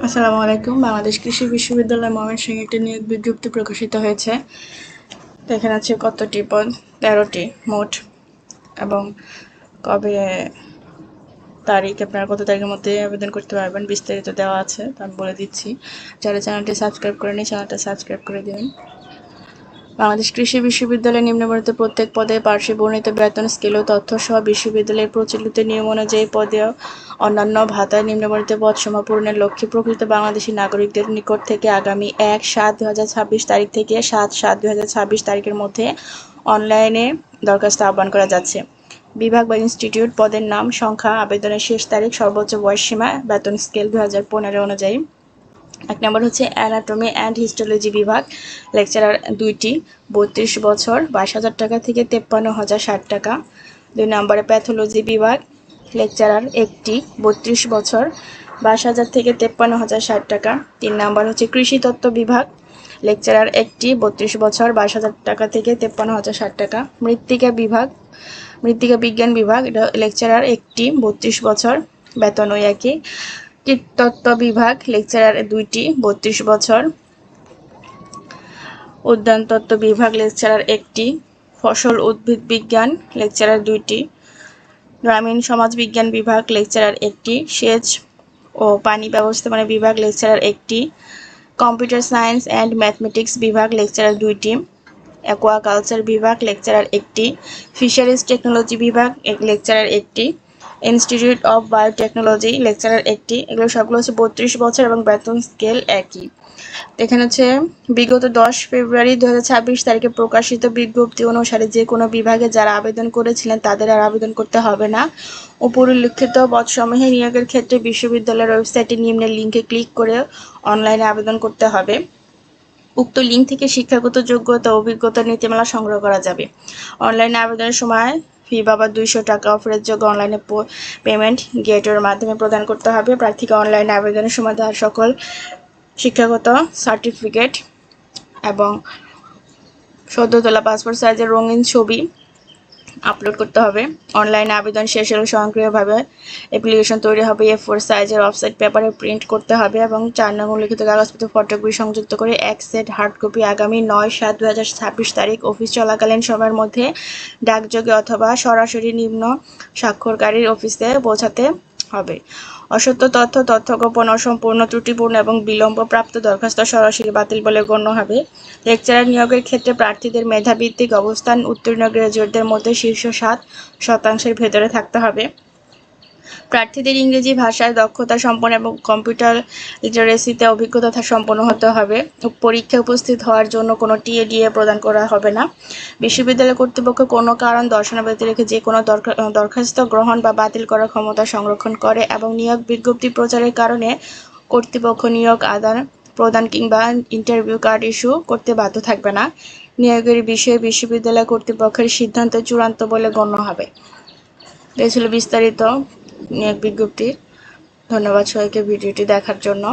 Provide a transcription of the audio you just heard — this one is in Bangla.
আসসালামু আলাইকুম। বাংলাদেশ কৃষি বিশ্ববিদ্যালয় ময়মনসিংহে একটি নিয়োগ বিজ্ঞপ্তি প্রকাশিত হয়েছে। তো এখানে আছে কতটি পদ, 13টি মোট, এবং কবে তারিখ, আপনারা কত তারিখের মধ্যে আবেদন করতে পারবেন বিস্তারিত দেওয়া আছে, তো আমি বলে দিচ্ছি। যারা চ্যানেলটি সাবস্ক্রাইব করেনি চ্যানেলটা সাবস্ক্রাইব করে দেবেন। বাংলাদেশ কৃষি বিশ্ববিদ্যালয়ে নিম্নবর্ণিত প্রত্যেক পদে পার্শ্বে বর্ণিত বেতন স্কেল ও তথ্য সহ বিশ্ববিদ্যালয়ের প্রচলিত নিয়ম অনুযায়ী পদে অন্যান্য ভাতায় নিম্নবর্ণিত পদসমূহ পূরণের লক্ষ্যে প্রকৃত বাংলাদেশী নাগরিকদের নিকট থেকে আগামী 1/7/2026 তারিখ থেকে 7/7/2026 তারিখের মধ্যে অনলাইনে দরখাস্ত আহ্বান করা যাচ্ছে। বিভাগ বা ইনস্টিটিউট, পদের নাম, সংখ্যা, আবেদনের শেষ তারিখ, সর্বোচ্চ বয়সসীমা, বেতন স্কেল 2015 অনুযায়ী। 1 নম্বর হচ্ছে অ্যানাটমি অ্যান্ড হিস্টোলজি বিভাগ, লেকচারার 2টি, 32 বছর, 22,000 টাকা থেকে 53,060 টাকা। 2 নম্বরে প্যাথোলজি বিভাগ, লেকচারার 1টি, 32 বছর, 22,000 থেকে 53,060 টাকা। 3 নম্বর হচ্ছে কৃষি তত্ত্ব বিভাগ, লেকচারার 1টি, 32 বছর, 22,000 টাকা থেকে 53,060 টাকা। মৃত্তিকা বিভাগ, মৃত্তিকা বিজ্ঞান বিভাগ, এটা লেকচারার 1টি, 32 বছর, বেতন ওই একই। কীটতত্ত্ব বিভাগ, লেকচারার 2টি, 32 বছর। উদ্যান তত্ত্ব বিভাগ, লেকচারার 1টি। ফসল উদ্ভিদ বিজ্ঞান, লেকচারার 2টি। গ্রামীণ সমাজ বিজ্ঞান বিভাগ, লেকচারার 1টি। সেচ ও পানি ব্যবস্থাপনা বিভাগ, লেকচারার 1টি। কম্পিউটার সায়েন্স অ্যান্ড ম্যাথমেটিক্স বিভাগ, লেকচারার 2টি। অ্যাকোয়াকালচার বিভাগ, লেকচারার 1টি। ফিশারিজ টেকনোলজি বিভাগ, লেকচারার 1টি। ইনস্টিটিউট অফ বায়োটেকনোলজি, লেকচারার 1টি। এগুলো সবগুলো হচ্ছে 32 বছর এবং বেতন স্কেল একই। এখানে হচ্ছে বিগত 10 ফেব্রুয়ারি 2026 তারিখে প্রকাশিত বিজ্ঞপ্তি অনুসারে যে কোনো বিভাগে যারা আবেদন করেছিলেন তাদের আর আবেদন করতে হবে না। উপরিল্লিখিত পদসমূহে নিয়োগের ক্ষেত্রে বিশ্ববিদ্যালয়ের ওয়েবসাইটে নিম্নের লিঙ্কে ক্লিক করে অনলাইনে আবেদন করতে হবে। উক্ত লিঙ্ক থেকে শিক্ষাগত যোগ্যতা ও অভিজ্ঞতার নীতিমালা সংগ্রহ করা যাবে। অনলাইনে আবেদনের সময় ফি বাবদ 200 টাকা অফারের যোগ্য অনলাইনে পেমেন্ট গেটওয়ের মাধ্যমে প্রদান করতে হবে। প্রার্থীকে অনলাইনে আবেদনের সময় তার সকল শিক্ষাগত সার্টিফিকেট এবং সদ্য তোলা পাসপোর্ট সাইজের রঙিন ছবি আপলোড করতে হবে। অনলাইনে আবেদন শেষ হলে স্বয়ংক্রিয়ভাবে অ্যাপ্লিকেশন তৈরি হবে। A4 সাইজের অফসেট পেপারে প্রিন্ট করতে হবে এবং 4 নং উল্লিখিত কাগজপত্র ফটোকপি সংযুক্ত করে এক সেট হার্ড কপি আগামী 9/7/2026 তারিখ অফিস চলাকালীন সময়ের মধ্যে ডাকযোগে অথবা সরাসরি নিম্ন স্বাক্ষরকারীর অফিসে পৌঁছাতে হবে। অসত্য তথ্য গোপন, অসম্পূর্ণ, ত্রুটিপূর্ণ এবং বিলম্ব প্রাপ্ত দরখাস্ত সরাসরি বাতিল বলে গণ্য হবে। লেকচারার নিয়োগের ক্ষেত্রে প্রার্থীদের মেধাভিত্তিক অবস্থান উত্তীর্ণ গ্র্যাজুয়েটদের মধ্যে শীর্ষ 7% ভেতরে থাকতে হবে। প্রার্থীদের ইংরেজি ভাষায় দক্ষতা সম্পন্ন এবং কম্পিউটার লিটারেসিতে অভিজ্ঞতা সম্পন্ন হতে হবে। পরীক্ষায় উপস্থিত হওয়ার জন্য কোনো টিএডিএ প্রদান করা হবে না। বিশ্ববিদ্যালয় কর্তৃপক্ষ কোনো কারণ দর্শানো ব্যতিরেকে যে কোনো দরখাস্ত গ্রহণ বা বাতিল করার ক্ষমতা সংরক্ষণ করে এবং নিয়োগ বিজ্ঞপ্তি প্রচারের কারণে কর্তৃপক্ষ নিয়োগ আদান প্রদান কিংবা ইন্টারভিউ কার্ড ইস্যু করতে বাধ্য থাকবে না। নিয়োগের বিষয়ে বিশ্ববিদ্যালয় কর্তৃপক্ষের সিদ্ধান্ত চূড়ান্ত বলে গণ্য হবে। এই ছিল বিস্তারিত নিয়োগ বিজ্ঞপ্তি। ধন্যবাদ সবাইকে ভিডিওটি দেখার জন্য।